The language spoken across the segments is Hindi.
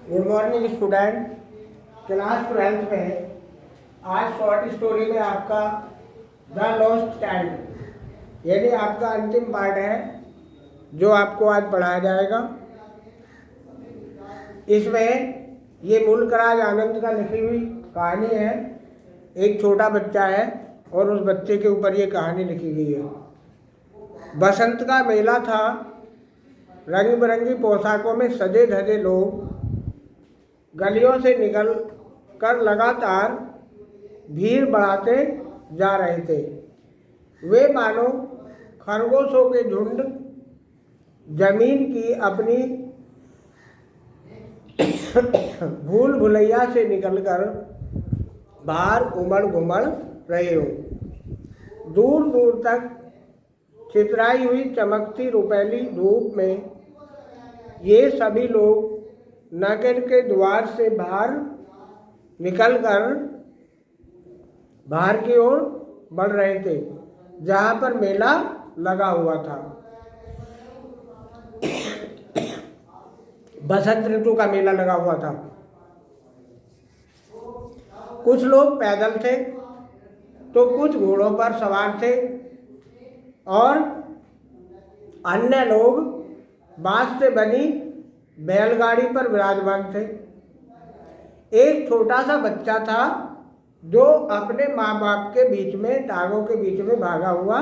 Good morning student. Class 12th में आज शॉर्ट स्टोरी में आपका द लॉस्ट चाइल्ड यानी आपका अंतिम पार्ट है जो आपको आज पढ़ाया जाएगा। इसमें ये मुल्कराज आनंद का लिखी हुई कहानी है। एक छोटा बच्चा है और उस बच्चे के ऊपर ये कहानी लिखी गई है। बसंत का मेला था। रंग बिरंगी पोशाकों में सजे धजे लोग गलियों से निकल कर लगातार भीड़ बढ़ाते जा रहे थे। वे मानो खरगोशों के झुंड जमीन की अपनी भूल भुलैया से निकलकर बाहर उमड़ घुमड़ रहे हो। दूर दूर तक छितराई हुई चमकती रुपैली धूप में ये सभी लोग नगर के द्वार से बाहर निकलकर बाहर की ओर बढ़ रहे थे जहाँ पर मेला लगा हुआ था। बसंत ऋतु का मेला लगा हुआ था। कुछ लोग पैदल थे तो कुछ घोड़ों पर सवार थे और अन्य लोग बांस से बनी बैलगाड़ी पर विराजमान थे। एक छोटा सा बच्चा था जो अपने माँ बाप के बीच में टांगों के बीच में भागा हुआ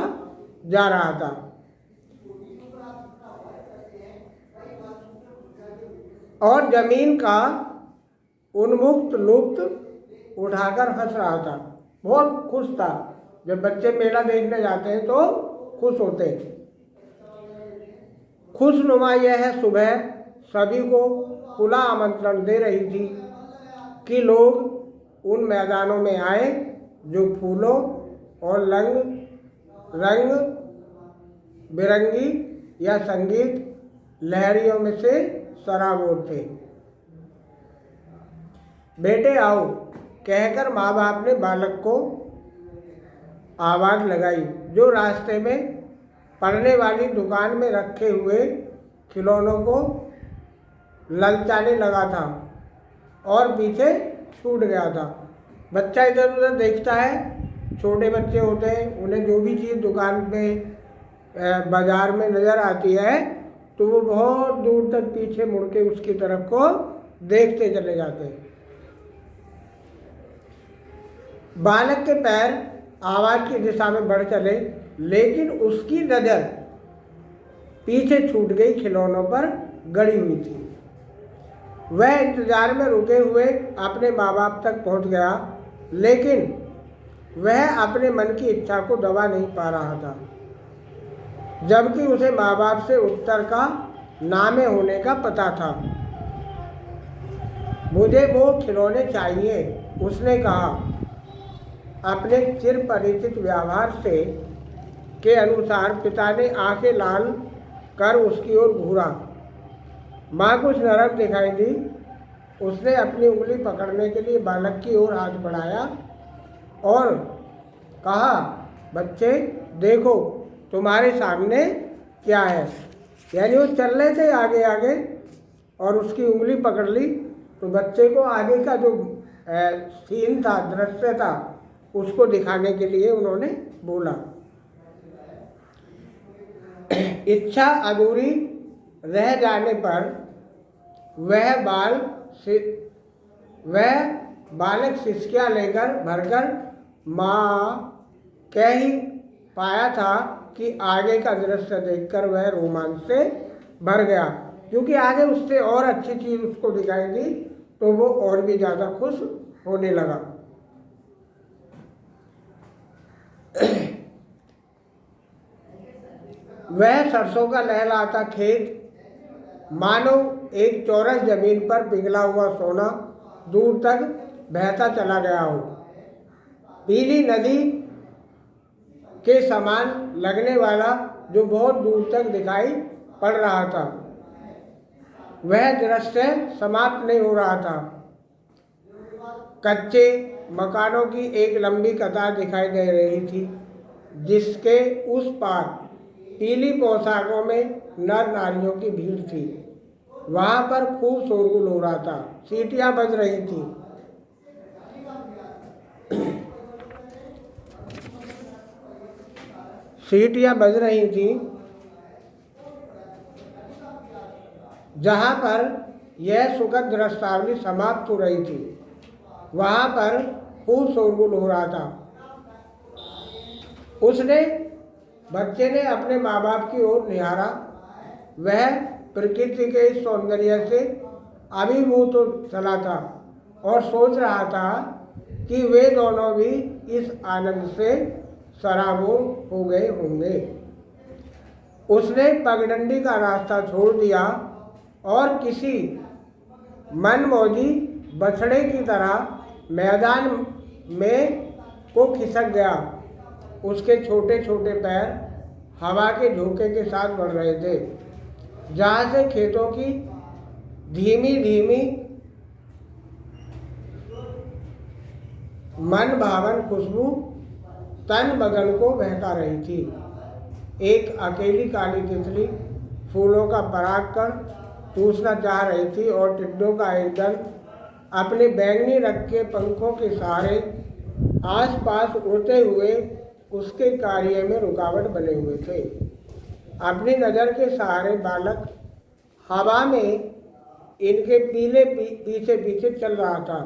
जा रहा था। और जमीन का उन्मुक्त लुप्त उठाकर हंस रहा था। बहुत खुश था। जब बच्चे मेला देखने जाते हैं तो खुश होते हैं। खुशनुमा यह सुबह सभी को खुला आमंत्रण दे रही थी कि लोग उन मैदानों में आए जो फूलों और रंग बिरंगी या संगीत लहरियों में से सराबोर थे। बेटे आओ कहकर माँ बाप ने बालक को आवाज़ लगाई जो रास्ते में पड़ने वाली दुकान में रखे हुए खिलौनों को ललचाने लगा था और पीछे छूट गया था। बच्चा इधर उधर देखता है। छोटे बच्चे होते हैं, उन्हें जो भी चीज़ दुकान पे बाज़ार में नज़र आती है तो वो बहुत दूर तक पीछे मुड़ के उसकी तरफ को देखते चले जाते हैं। बालक के पैर आवाज़ की दिशा में बढ़ चले लेकिन उसकी नज़र पीछे छूट गई खिलौनों पर गड़ी हुई थी। वह इंतजार में रुके हुए अपने माँ बाप तक पहुँच गया लेकिन वह अपने मन की इच्छा को दबा नहीं पा रहा था, जबकि उसे माँ बाप से उत्तर का नामे होने का पता था। मुझे वो खिलौने चाहिए, उसने कहा। अपने चिर परिचित व्यवहार से के अनुसार पिता ने आंखें लाल कर उसकी ओर घूरा। माँ कुछ नरम दिखाई दी। उसने अपनी उंगली पकड़ने के लिए बालक की ओर हाथ बढ़ाया और कहा, बच्चे देखो तुम्हारे सामने क्या है। यानी वो चल रहे थे आगे आगे और उसकी उंगली पकड़ ली तो बच्चे को आगे का जो सीन था, दृश्य था, उसको दिखाने के लिए उन्होंने बोला। इच्छा अधूरी रह जाने पर वह बालक सिसकियाँ लेकर भरकर माँ कह ही पाया था कि आगे का दृश्य देखकर वह रोमांच से भर गया, क्योंकि आगे उससे और अच्छी चीज़ उसको दिखाई दी तो वो और भी ज़्यादा खुश होने लगा। वह सरसों का लहलहाता खेत मानो एक चौरस जमीन पर पिघला हुआ सोना दूर तक बहता चला गया हो। पीली नदी के समान लगने वाला जो बहुत दूर तक दिखाई पड़ रहा था, वह दृश्य समाप्त नहीं हो रहा था। कच्चे मकानों की एक लंबी कतार दिखाई दे रही थी जिसके उस पार पीली पोशाकों में नर नारियों की भीड़ थी। वहाँ पर खूब शोरगुल हो रहा था, सीटियाँ बज रही थी। सीटियाँ बज रही थी जहाँ पर यह सुखद दृश्यावली समाप्त हो रही थी, वहाँ पर खूब शोरगुल हो रहा था। बच्चे ने अपने माँ बाप की ओर निहारा। वह प्रकृति के इस सौंदर्य से अभिभूत हो चला था और सोच रहा था कि वे दोनों भी इस आनंद से सराबोर हो गए होंगे। उसने पगडंडी का रास्ता छोड़ दिया और किसी मनमौजी बछड़े की तरह मैदान में को खिसक गया। उसके छोटे छोटे पैर हवा के झोंके के साथ बढ़ रहे थे, जहाँ से खेतों की धीमी धीमी मन भावन खुशबू तन बदन को बहका रही थी। एक अकेली काली तितली फूलों का परागकण चूसना चाह रही थी और टिड्डों का एक दल अपने बैंगनी रंग के पंखों के सहारे आसपास उड़ते हुए उसके कार्य में रुकावट बने हुए थे। अपनी नज़र के सहारे बालक हवा में इनके पीछे पीछे चल रहा था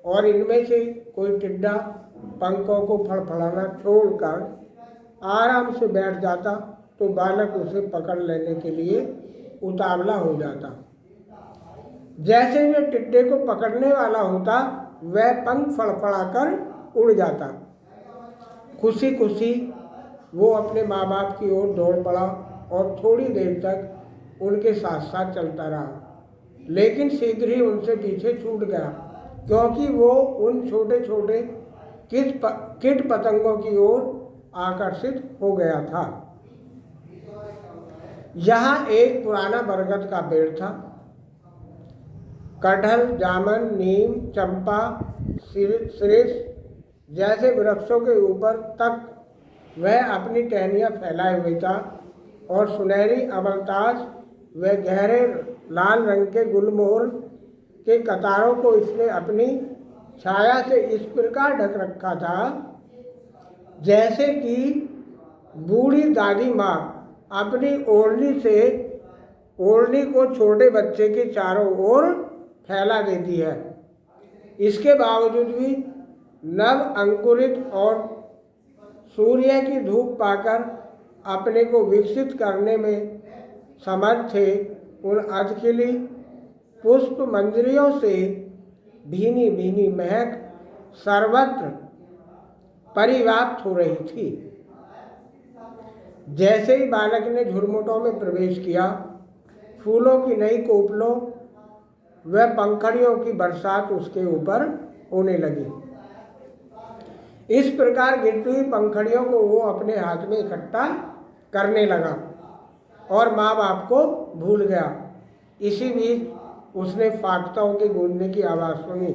और इनमें से कोई टिड्डा पंखों को फड़फड़ाना छोड़कर आराम से बैठ जाता तो बालक उसे पकड़ लेने के लिए उतावला हो जाता। जैसे वह टिड्डे को पकड़ने वाला होता, वह पंख फड़फड़ाकर उड़ जाता। खुशी खुशी वो अपने माँ बाप की ओर दौड़ पड़ा और थोड़ी देर तक उनके साथ साथ चलता रहा, लेकिन शीघ्र ही उनसे पीछे छूट गया, क्योंकि वो उन छोटे छोटे कीट पतंगों की ओर आकर्षित हो गया था। यहाँ एक पुराना बरगद का पेड़ था। कटहल, जामुन, नीम, चंपा, शीरीष जैसे वृक्षों के ऊपर तक वह अपनी टहनियाँ फैलाए हुए था और सुनहरी अमलतास व गहरे लाल रंग के गुलमोहर के कतारों को इसने अपनी छाया से इस प्रकार ढक रखा था जैसे कि बूढ़ी दादी माँ अपनी ओढ़नी को छोटे बच्चे के चारों ओर फैला देती है। इसके बावजूद भी नव अंकुरित और सूर्य की धूप पाकर अपने को विकसित करने में समर्थ थे। उन अधखिली पुष्प मंजरियों से भीनी भीनी महक सर्वत्र परिव्याप्त हो रही थी। जैसे ही बालक ने झुरमुटों में प्रवेश किया, फूलों की नई कोपलों व पंखड़ियों की बरसात उसके ऊपर होने लगी। इस प्रकार गिरती हुई पंखड़ियों को वो अपने हाथ में इकट्ठा करने लगा और माँ बाप को भूल गया। इसी बीच उसने फाटकों के गूंजने की आवाज़ सुनी।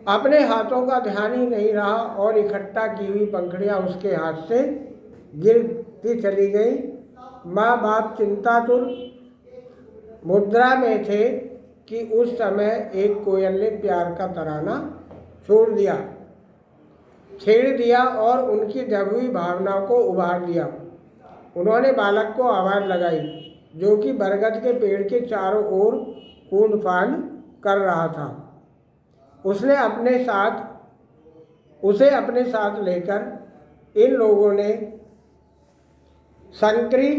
अपने हाथों का ध्यान ही नहीं रहा और इकट्ठा की हुई पंखड़ियाँ उसके हाथ से गिरती चली गई। माँ बाप चिंतातुर मुद्रा में थे कि उस समय एक कोयल ने प्यार का तराना छेड़ दिया और उनकी दबी भावनाओं को उभार दिया। उन्होंने बालक को आवाज़ लगाई, जो कि बरगद के पेड़ के चारों ओर कूद फांद कर रहा था। उसे अपने साथ लेकर इन लोगों ने संकरी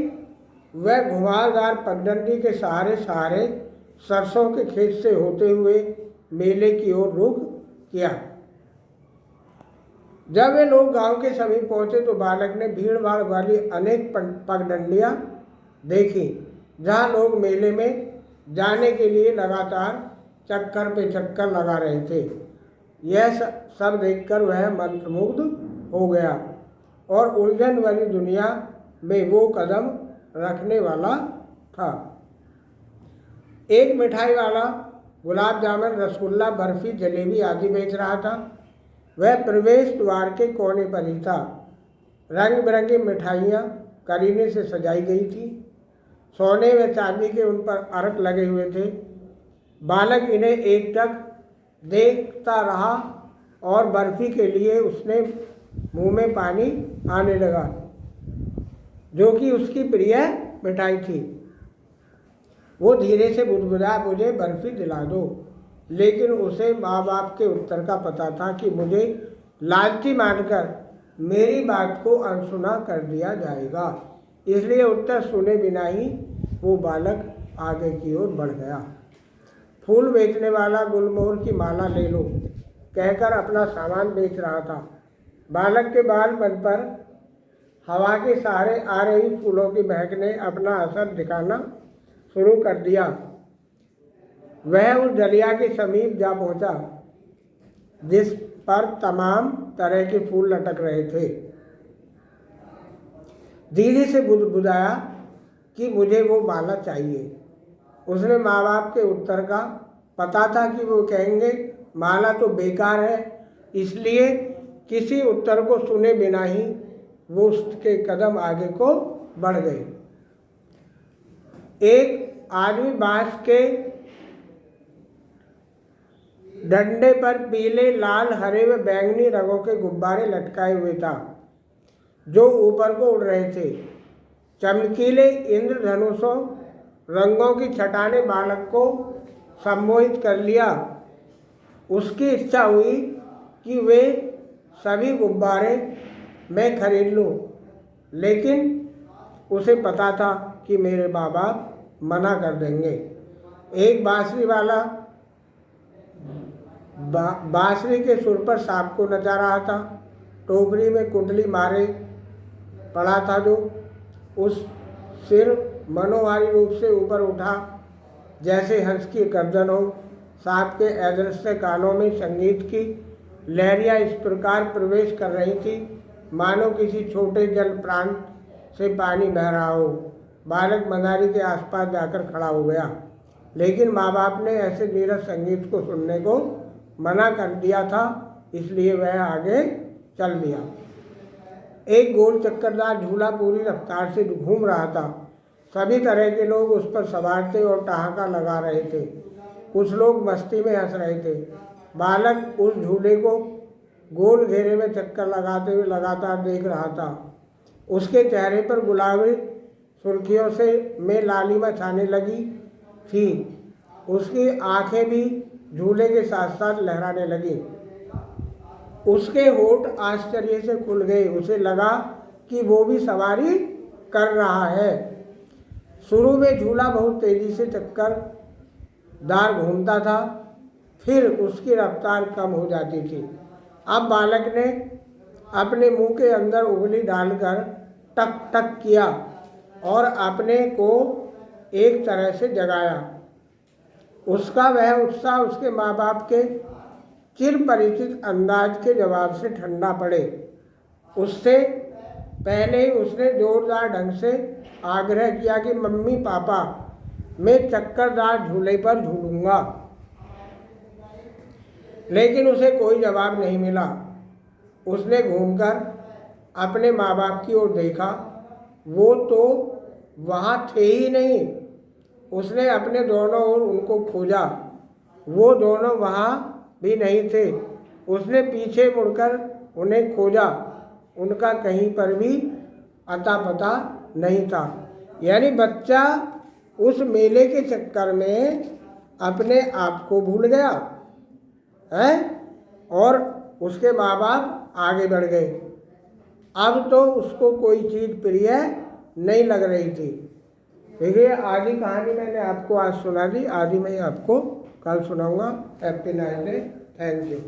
व घुमावदार पगडंडी के सहारे सरसों के खेत से होते हुए मेले की ओर रुख किया। जब वे लोग गांव के समीप पहुंचे तो बालक ने भीड़ भाड़ वाली अनेक पगडंडियां देखी, जहां लोग मेले में जाने के लिए लगातार चक्कर पे चक्कर लगा रहे थे। यह सब देखकर वह मंत्रमुग्ध हो गया और उलझन वाली दुनिया में वो कदम रखने वाला था। एक मिठाई वाला गुलाब जामुन, रसगुल्ला, बर्फी, जलेबी आदि बेच रहा था। वह प्रवेश द्वार के कोने पर ही था। रंग बिरंगी मिठाइयाँ करीने से सजाई गई थी। सोने व चांदी के उन पर अर्क लगे हुए थे। बालक इन्हें एकटक देखता रहा और बर्फी के लिए उसने मुंह में पानी आने लगा, जो कि उसकी प्रिय मिठाई थी। वो धीरे से बुदबुदाया, मुझे बर्फी दिला दो। लेकिन उसे माँ बाप के उत्तर का पता था कि मुझे लालची मानकर मेरी बात को अनसुना कर दिया जाएगा, इसलिए उत्तर सुने बिना ही वो बालक आगे की ओर बढ़ गया। फूल बेचने वाला गुलमोहर की माला ले लो कहकर अपना सामान बेच रहा था। बालक के बाल मन पर हवा के सहारे आ रही फूलों की महक ने अपना असर दिखाना शुरू कर दिया। वह उस डलिया के समीप जा पहुंचा जिस पर तमाम तरह के फूल लटक रहे थे। धीरे से बुदबुदाया कि मुझे वो माला चाहिए। उसने माँ बाप के उत्तर का पता था कि वो कहेंगे माला तो बेकार है, इसलिए किसी उत्तर को सुने बिना ही वो उसके कदम आगे को बढ़ गए। एक आदमी बांस के डंडे पर पीले, लाल, हरे व बैंगनी रंगों के गुब्बारे लटकाए हुए था, जो ऊपर को उड़ रहे थे। चमकीले इंद्रधनुषों रंगों की छटा ने बालक को सम्मोहित कर लिया। उसकी इच्छा हुई कि वे सभी गुब्बारे मैं खरीद लूं, लेकिन उसे पता था कि मेरे माँ बाप मना कर देंगे। एक बांसुरी वाला बांसुरी के सुर पर सांप को नचा रहा था। टोकरी में कुंडली मारे पड़ा था, जो उस सिर मनोहारी रूप से ऊपर उठा जैसे हंस की गर्दन हो। सांप के अदृश्य कानों में संगीत की लहरियां इस प्रकार प्रवेश कर रही थी मानो किसी छोटे जल प्रांत से पानी बह रहा हो। बालक मदारी के आसपास जाकर खड़ा हो गया, लेकिन माँ बाप ने ऐसे नीरस संगीत को सुनने को मना कर दिया था, इसलिए वह आगे चल दिया। एक गोल चक्करदार झूला पूरी रफ्तार से घूम रहा था। सभी तरह के लोग उस पर सवार थे और ठहाका लगा रहे थे। कुछ लोग मस्ती में हंस रहे थे। बालक उस झूले को गोल घेरे में चक्कर लगाते हुए लगातार देख रहा था। उसके चेहरे पर गुलाबी सुर्खियों से में लालिमा छाने लगी थी। उसकी आंखें भी झूले के साथ साथ लहराने लगी। उसके होठ आश्चर्य से खुल गए। उसे लगा कि वो भी सवारी कर रहा है। शुरू में झूला बहुत तेजी से चक्करदार घूमता था, फिर उसकी रफ्तार कम हो जाती थी। अब बालक ने अपने मुंह के अंदर उंगली डालकर टक टक किया और अपने को एक तरह से जगाया। उसका वह उत्साह उसके माँ बाप के चिर परिचित अंदाज के जवाब से ठंडा पड़े। उससे पहले ही उसने जोरदार ढंग से आग्रह किया कि मम्मी पापा, मैं चक्करदार झूले पर झूलूंगा, लेकिन उसे कोई जवाब नहीं मिला। उसने घूमकर अपने माँ बाप की ओर देखा, वो तो वहाँ थे ही नहीं। उसने अपने दोनों ओर उनको खोजा, वो दोनों वहाँ भी नहीं थे। उसने पीछे मुड़कर उन्हें खोजा, उनका कहीं पर भी अता पता नहीं था। यानी बच्चा उस मेले के चक्कर में अपने आप को भूल गया है और उसके माँ बाप आगे बढ़ गए। अब तो उसको कोई चीज़ प्रिय नहीं लग रही थी। देखिए, आधी कहानी मैंने आपको आज सुना दी, आधी मैं आपको कल सुनाऊंगा। Happy night day. Thank you.